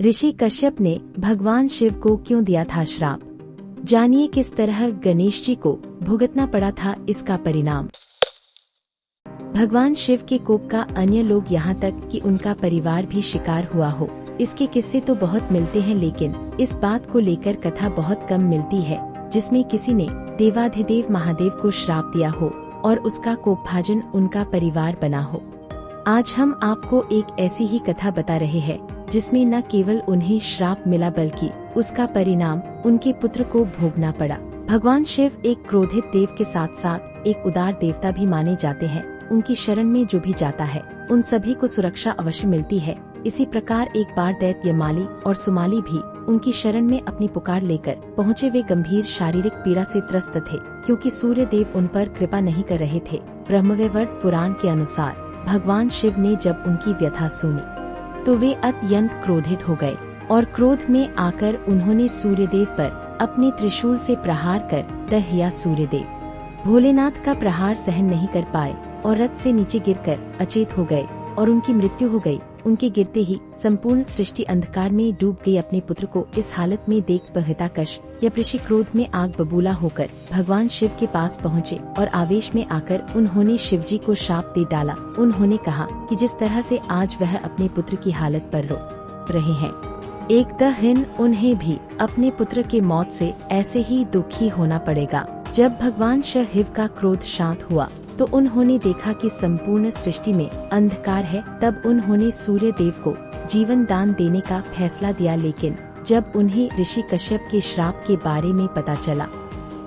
ऋषि कश्यप ने भगवान शिव को क्यों दिया था श्राप? जानिए किस तरह गणेश जी को भुगतना पड़ा था इसका परिणाम। भगवान शिव के कोप का अन्य लोग यहाँ तक कि उनका परिवार भी शिकार हुआ हो, इसके किस्से तो बहुत मिलते हैं, लेकिन इस बात को लेकर कथा बहुत कम मिलती है जिसमें किसी ने देवाधिदेव महादेव को श्राप दिया हो और उसका कोपभाजन उनका परिवार बना हो। आज हम आपको एक ऐसी ही कथा बता रहे हैं जिसमें न केवल उन्हें श्राप मिला बल्कि उसका परिणाम उनके पुत्र को भोगना पड़ा। भगवान शिव एक क्रोधित देव के साथ साथ एक उदार देवता भी माने जाते हैं। उनकी शरण में जो भी जाता है उन सभी को सुरक्षा अवश्य मिलती है। इसी प्रकार एक बार दैत्य माली और सुमाली भी उनकी शरण में अपनी पुकार लेकर पहुँचे। वे गंभीर शारीरिक पीड़ा से त्रस्त थे क्योंकि सूर्य देव उन पर कृपा नहीं कर रहे थे। ब्रह्मवैवर्त पुराण के अनुसार भगवान शिव ने जब उनकी व्यथा सुनी तो वे अत्यंत क्रोधित हो गए और क्रोध में आकर उन्होंने सूर्यदेव पर अपने त्रिशूल से प्रहार कर दहिया। सूर्यदेव भोलेनाथ का प्रहार सहन नहीं कर पाए और रथ से नीचे गिरकर अचेत हो गए और उनकी मृत्यु हो गई। उनके गिरते ही संपूर्ण सृष्टि अंधकार में डूब गई। अपने पुत्र को इस हालत में देख हिरण्यकश्यप ऋषि क्रोध में आग बबूला होकर भगवान शिव के पास पहुँचे और आवेश में आकर उन्होंने शिव जी को शाप दे डाला। उन्होंने कहा कि जिस तरह से आज वह अपने पुत्र की हालत पर रो रहे हैं, एक दिन उन्हें भी अपने पुत्र के मौत से ऐसे ही दुखी होना पड़ेगा। जब भगवान शिव का क्रोध शांत हुआ तो उन्होंने देखा कि संपूर्ण सृष्टि में अंधकार है। तब उन्होंने सूर्य देव को जीवन दान देने का फैसला दिया, लेकिन जब उन्हें ऋषि कश्यप के श्राप के बारे में पता चला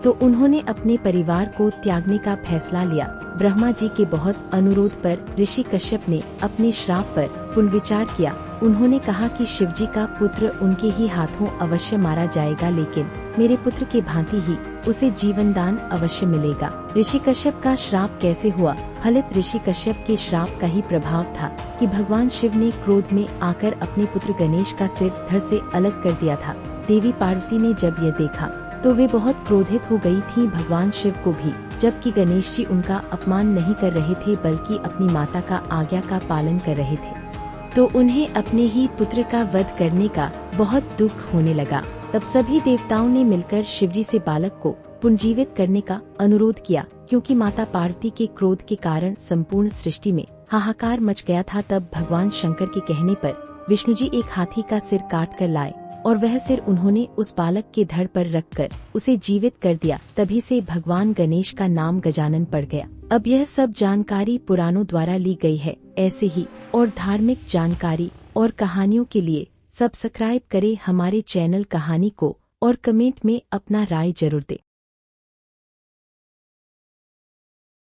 तो उन्होंने अपने परिवार को त्यागने का फैसला लिया। ब्रह्मा जी के बहुत अनुरोध पर ऋषि कश्यप ने अपने श्राप पर पुनर्विचार किया। उन्होंने कहा कि शिव जी का पुत्र उनके ही हाथों अवश्य मारा जाएगा, लेकिन मेरे पुत्र के भांति ही उसे जीवन दान अवश्य मिलेगा। ऋषि कश्यप का श्राप कैसे हुआ? फलित ऋषि कश्यप के श्राप का ही प्रभाव था कि भगवान शिव ने क्रोध में आकर अपने पुत्र गणेश का सिर धड़ से अलग कर दिया था। देवी पार्वती ने जब यह देखा तो वे बहुत क्रोधित हो गई थीं भगवान शिव को भी, जबकि गणेश जी उनका अपमान नहीं कर रहे थे बल्कि अपनी माता का आज्ञा का पालन कर रहे थे। तो उन्हें अपने ही पुत्र का वध करने का बहुत दुख होने लगा। तब सभी देवताओं ने मिलकर शिवजी से बालक को पुनर्जीवित करने का अनुरोध किया, क्योंकि माता पार्वती के क्रोध के कारण संपूर्ण सृष्टि में हाहाकार मच गया था। तब भगवान शंकर के कहने पर विष्णु जी एक हाथी का सिर काट कर लाए और वह सिर उन्होंने उस बालक के धड़ पर रखकर उसे जीवित कर दिया। तभी से भगवान गणेश का नाम गजानन पड़ गया। अब यह सब जानकारी पुराणों द्वारा ली गई है। ऐसे ही और धार्मिक जानकारी और कहानियों के लिए सब्सक्राइब करें हमारे चैनल कहानी को और कमेंट में अपना राय जरूर दें।